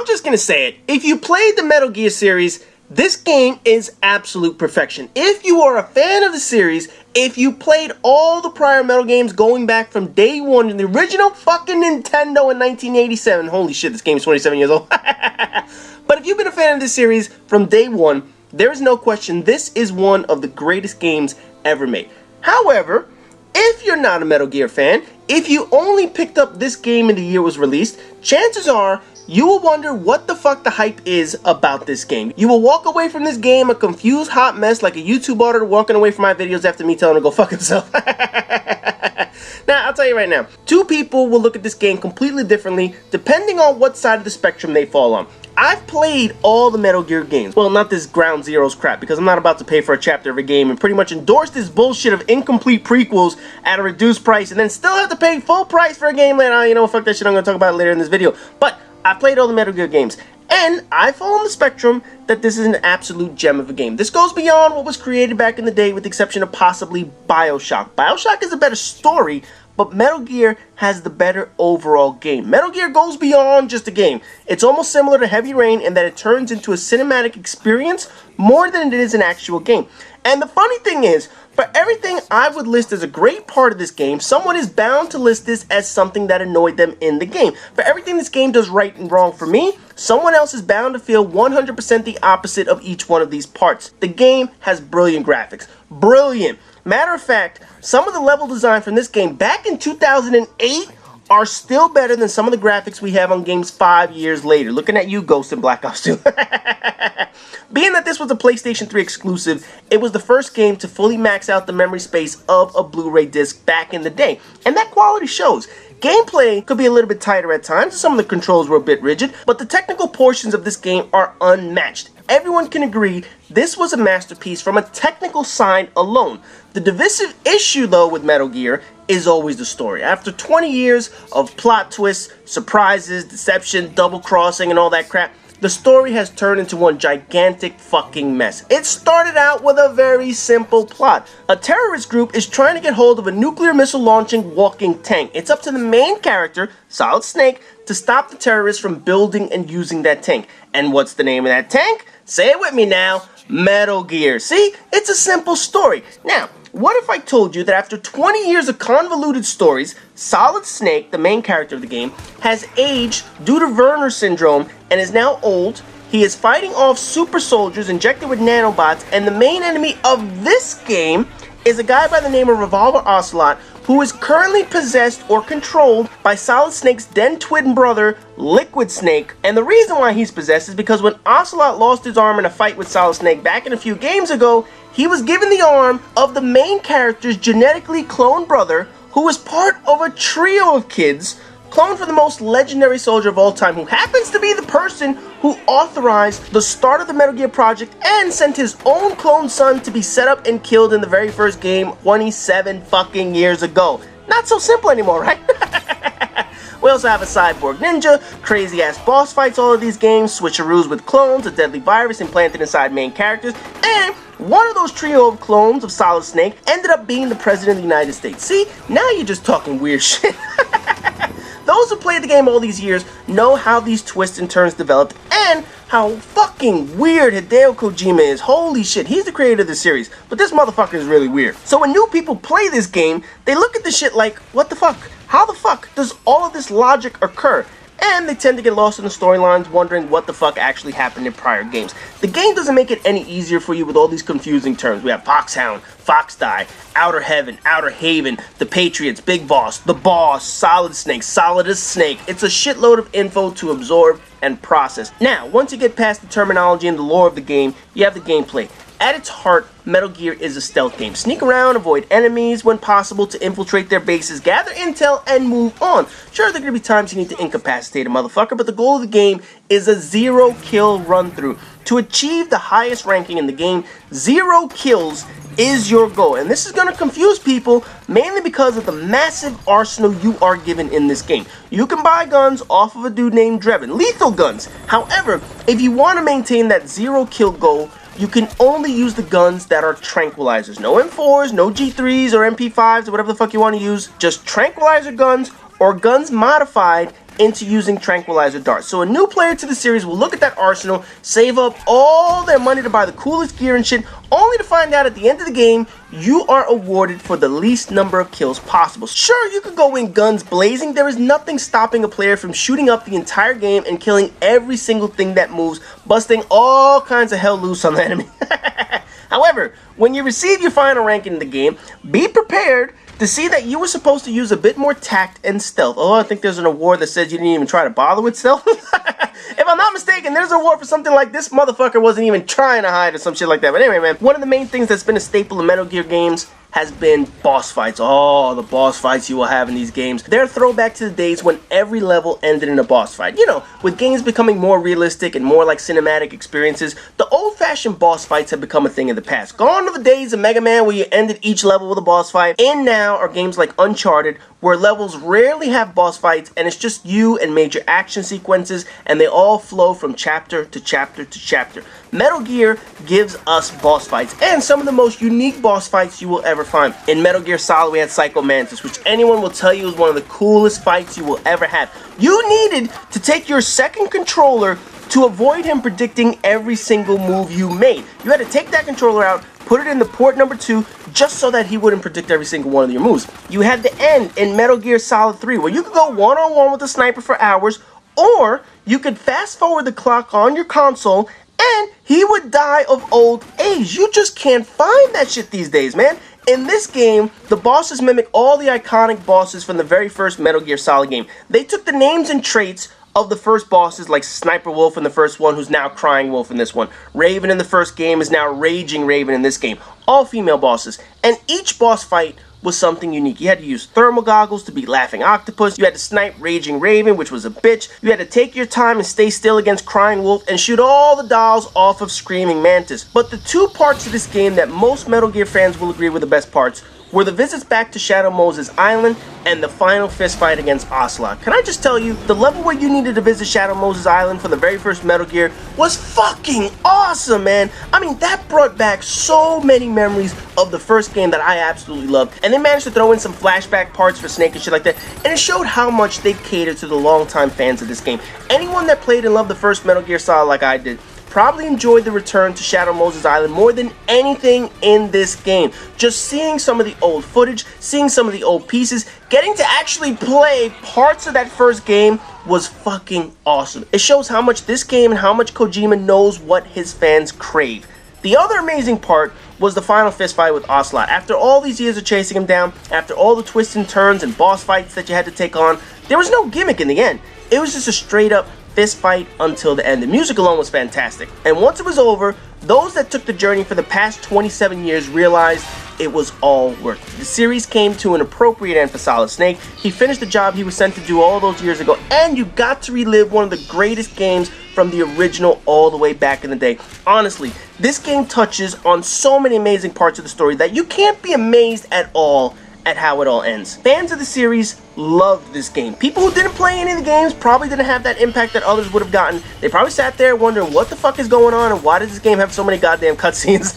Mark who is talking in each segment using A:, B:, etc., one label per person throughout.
A: I'm just gonna say it. If you played the Metal Gear series, this game is absolute perfection. If you are a fan of the series, if you played all the prior Metal games going back from day one in the original fucking Nintendo in 1987, holy shit, this game is 27 years old. But if you've been a fan of this series from day one, there is no question this is one of the greatest games ever made. However, if you're not a Metal Gear fan, if you only picked up this game in the year it was released, chances are you will wonder what the fuck the hype is about this game. You will walk away from this game a confused hot mess like a YouTube auditor walking away from my videos after me telling him to go fuck himself. Now, I'll tell you right now, two people will look at this game completely differently depending on what side of the spectrum they fall on. I've played all the Metal Gear games. Well, not this Ground Zeroes crap, because I'm not about to pay for a chapter of a game and pretty much endorse this bullshit of incomplete prequels at a reduced price and then still have to pay full price for a game later on. You know, fuck that shit, I'm going to talk about it later in this video. But I played all the Metal Gear games, and I fall on the spectrum that this is an absolute gem of a game. This goes beyond what was created back in the day with the exception of possibly BioShock. BioShock is a better story, but Metal Gear has the better overall game. Metal Gear goes beyond just a game. It's almost similar to Heavy Rain in that it turns into a cinematic experience more than it is an actual game. And the funny thing is, for everything I would list as a great part of this game, someone is bound to list this as something that annoyed them in the game. For everything this game does right and wrong for me, someone else is bound to feel 100% the opposite of each one of these parts. The game has brilliant graphics. Brilliant. Matter of fact, some of the level design from this game back in 2008 are still better than some of the graphics we have on games 5 years later. Looking at you, Ghost in Black Ops 2. Being that this was a PlayStation 3 exclusive, it was the first game to fully max out the memory space of a Blu-ray disc back in the day. And that quality shows. Gameplay could be a little bit tighter at times, some of the controls were a bit rigid, but the technical portions of this game are unmatched. Everyone can agree this was a masterpiece from a technical side alone. The divisive issue though with Metal Gear is always the story. After 20 years of plot twists, surprises, deception, double crossing and all that crap, the story has turned into one gigantic fucking mess. It started out with a very simple plot. A terrorist group is trying to get hold of a nuclear missile launching walking tank. It's up to the main character, Solid Snake, to stop the terrorists from building and using that tank. And what's the name of that tank? Say it with me now, Metal Gear. See, it's a simple story. Now, what if I told you that after 20 years of convoluted stories, Solid Snake, the main character of the game, has aged due to Werner syndrome and is now old. He is fighting off super soldiers injected with nanobots, and the main enemy of this game is a guy by the name of Revolver Ocelot, who is currently possessed or controlled by Solid Snake's then twin brother, Liquid Snake. And the reason why he's possessed is because when Ocelot lost his arm in a fight with Solid Snake back in a few games ago, he was given the arm of the main character's genetically cloned brother, who is part of a trio of kids cloned for the most legendary soldier of all time, who happens to be the person who authorized the start of the Metal Gear project and sent his own clone son to be set up and killed in the very first game 27 fucking years ago. Not so simple anymore, right? We also have a cyborg ninja, crazy ass boss fights all of these games, switcheroos with clones, a deadly virus implanted inside main characters, and one of those trio of clones of Solid Snake ended up being the President of the United States. See, now you're just talking weird shit. Those who played the game all these years know how these twists and turns developed and how fucking weird Hideo Kojima is. Holy shit, he's the creator of the series, but this motherfucker is really weird. So when new people play this game, they look at this shit like, what the fuck? How the fuck does all of this logic occur? And they tend to get lost in the storylines wondering what the fuck actually happened in prior games. The game doesn't make it any easier for you with all these confusing terms. We have Foxhound, Foxdie, Outer Heaven, Outer Haven, The Patriots, Big Boss, The Boss, Solid Snake, Solid as Snake. It's a shitload of info to absorb and process. Now, once you get past the terminology and the lore of the game, you have the gameplay. At its heart, Metal Gear is a stealth game. Sneak around, avoid enemies when possible to infiltrate their bases, gather intel, and move on. Sure, there are going to be times you need to incapacitate a motherfucker, but the goal of the game is a 0-kill run-through. To achieve the highest ranking in the game, 0 kills is your goal. And this is going to confuse people, mainly because of the massive arsenal you are given in this game. You can buy guns off of a dude named Drebin, lethal guns. However, if you want to maintain that 0-kill goal, you can only use the guns that are tranquilizers. No M4s, no G3s or MP5s or whatever the fuck you want to use. Just tranquilizer guns or guns modified into using tranquilizer darts. So a new player to the series will look at that arsenal, save up all their money to buy the coolest gear and shit, only to find out at the end of the game, you are awarded for the least number of kills possible. Sure, you could go in guns blazing. There is nothing stopping a player from shooting up the entire game and killing every single thing that moves, busting all kinds of hell loose on the enemy. However, when you receive your final rank in the game, be prepared to see that you were supposed to use a bit more tact and stealth. Although I think there's an award that says you didn't even try to bother with stealth. If I'm not mistaken, there's an award for something like this motherfucker wasn't even trying to hide or some shit like that. But anyway, man, one of the main things that's been a staple of Metal Gear games has been boss fights. Oh, the boss fights you will have in these games. They're a throwback to the days when every level ended in a boss fight. You know, with games becoming more realistic and more like cinematic experiences, the old-fashioned boss fights have become a thing of the past. Gone are the days of Mega Man where you ended each level with a boss fight. In now are games like Uncharted, where levels rarely have boss fights and it's just you and major action sequences, and they all flow from chapter to chapter to chapter. Metal Gear gives us boss fights, and some of the most unique boss fights you will ever find. In Metal Gear Solid, we had Psycho Mantis, which anyone will tell you is one of the coolest fights you will ever have. You needed to take your second controller to avoid him predicting every single move you made. You had to take that controller out, put it in the port number 2, just so that he wouldn't predict every single one of your moves. You had the end in Metal Gear Solid 3, where you could go one-on-one with a sniper for hours, or you could fast forward the clock on your console and he would die of old age. You just can't find that shit these days, man. In this game, the bosses mimic all the iconic bosses from the very first Metal Gear Solid game. They took the names and traits of the first bosses, like Sniper Wolf in the first one, who's now Crying Wolf in this one. Raven in the first game is now Raging Raven in this game. All female bosses. And each boss fight was something unique. You had to use thermal goggles to beat Laughing Octopus. You had to snipe Raging Raven, which was a bitch. You had to take your time and stay still against Crying Wolf and shoot all the dolls off of Screaming Mantis. But the two parts of this game that most Metal Gear fans will agree were the best parts were the visits back to Shadow Moses Island and the final fist fight against Ocelot. Can I just tell you, the level where you needed to visit Shadow Moses Island for the very first Metal Gear was fucking awesome, man. I mean, that brought back so many memories of the first game that I absolutely loved. And they managed to throw in some flashback parts for Snake and shit like that, and it showed how much they catered to the longtime fans of this game. Anyone that played and loved the first Metal Gear Solid like I did probably enjoyed the return to Shadow Moses Island more than anything in this game. Just seeing some of the old footage, seeing some of the old pieces, getting to actually play parts of that first game was fucking awesome. It shows how much this game and how much Kojima knows what his fans crave. The other amazing part was the final fist fight with Ocelot. After all these years of chasing him down, after all the twists and turns and boss fights that you had to take on, there was no gimmick in the end. It was just a straight up fist fight until the end. The music alone was fantastic. And once it was over, those that took the journey for the past 27 years realized it was all worth it. The series came to an appropriate end for Solid Snake. He finished the job he was sent to do all those years ago, and you got to relive one of the greatest games from the original all the way back in the day. Honestly, this game touches on so many amazing parts of the story that you can't be amazed at all at how it all ends. Fans of the series loved this game. People who didn't play any of the games probably didn't have that impact that others would have gotten. They probably sat there wondering what the fuck is going on and why does this game have so many goddamn cutscenes.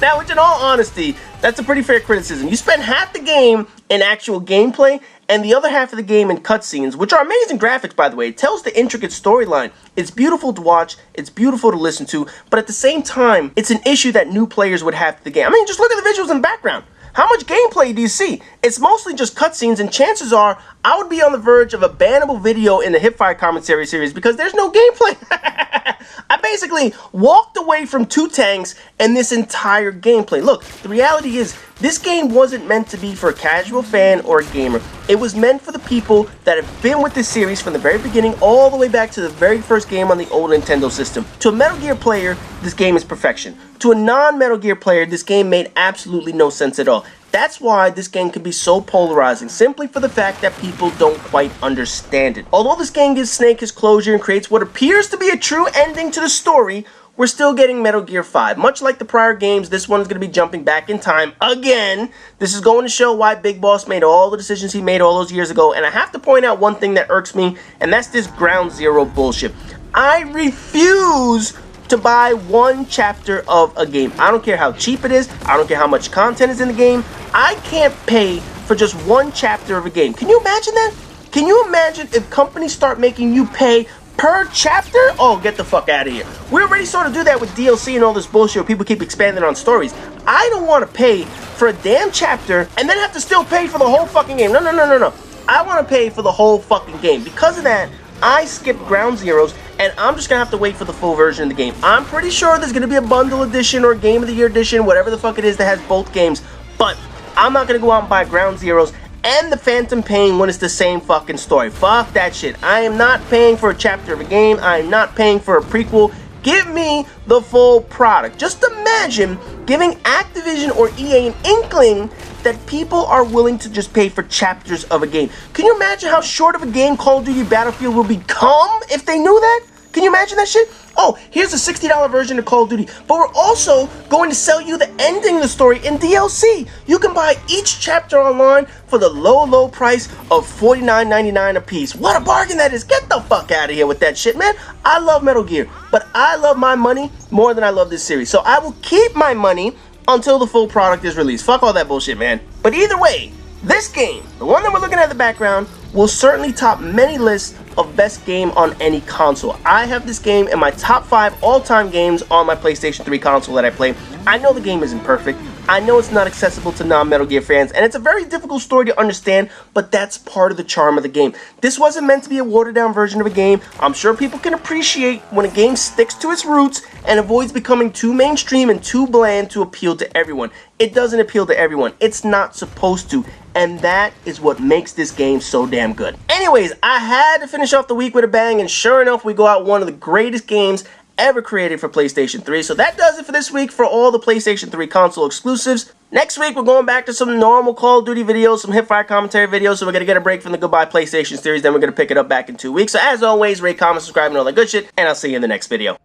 A: Now, which in all honesty, that's a pretty fair criticism. You spend half the game in actual gameplay and the other half of the game in cutscenes, which are amazing graphics, by the way. It tells the intricate storyline. It's beautiful to watch, it's beautiful to listen to, but at the same time, it's an issue that new players would have to the game. I mean, just look at the visuals in the background. How much gameplay do you see? It's mostly just cutscenes, and chances are I would be on the verge of a bannable video in the Hipfire commentary series because there's no gameplay. I basically walked away from 2 tanks and this entire gameplay. Look, the reality is this game wasn't meant to be for a casual fan or a gamer. It was meant for the people that have been with this series from the very beginning all the way back to the very first game on the old Nintendo system. To a Metal Gear player, this game is perfection. To a non-Metal Gear player, this game made absolutely no sense at all. That's why this game can be so polarizing, simply for the fact that people don't quite understand it. Although this game gives Snake his closure and creates what appears to be a true ending to the story, we're still getting Metal Gear 5. Much like the prior games, this one is going to be jumping back in time again. This is going to show why Big Boss made all the decisions he made all those years ago. And I have to point out one thing that irks me, and that's this Ground Zero bullshit. I refuse to buy one chapter of a game. I don't care how cheap it is. I don't care how much content is in the game. I can't pay for just one chapter of a game. Can you imagine that? Can you imagine if companies start making you pay per chapter? Oh, get the fuck out of here. We already sort of do that with DLC and all this bullshit where people keep expanding on stories. I don't want to pay for a damn chapter and then have to still pay for the whole fucking game. No, no, no, no, no. I want to pay for the whole fucking game. Because of that, I skipped Ground Zeroes, and I'm just going to have to wait for the full version of the game. I'm pretty sure there's going to be a bundle edition or a Game of the Year edition, whatever the fuck it is that has both games. But I'm not going to go out and buy Ground Zeroes and the Phantom Pain when it's the same fucking story. Fuck that shit. I am not paying for a chapter of a game. I am not paying for a prequel. Give me the full product. Just imagine giving Activision or EA an inkling that people are willing to just pay for chapters of a game. Can you imagine how short of a game Call of Duty Battlefield will become if they knew that? Can you imagine that shit? Oh, here's a $60 version of Call of Duty, but we're also going to sell you the ending of the story in DLC. You can buy each chapter online for the low, low price of $49.99 a piece. What a bargain that is. Get the fuck out of here with that shit, man. I love Metal Gear, but I love my money more than I love this series. So I will keep my money until the full product is released. Fuck all that bullshit, man. But either way, this game, the one that we're looking at in the background, will certainly top many lists of best game on any console. I have this game in my top 5 all-time games on my PlayStation 3 console that I play. I know the game isn't perfect. I know it's not accessible to non-Metal Gear fans, and it's a very difficult story to understand, but that's part of the charm of the game. This wasn't meant to be a watered-down version of a game. I'm sure people can appreciate when a game sticks to its roots and avoids becoming too mainstream and too bland to appeal to everyone. It doesn't appeal to everyone. It's not supposed to, and that is what makes this game so damn good. Anyways, I had to finish off the week with a bang, and sure enough, we go out one of the greatest games ever created for PlayStation 3. So that does it for this week for all the PlayStation 3 console exclusives. Next week, we're going back to some normal Call of Duty videos, some hipfire commentary videos, so we're going to get a break from the Goodbye PlayStation series, then we're going to pick it up back in 2 weeks. So as always, rate, comment, subscribe, and all that good shit, and I'll see you in the next video.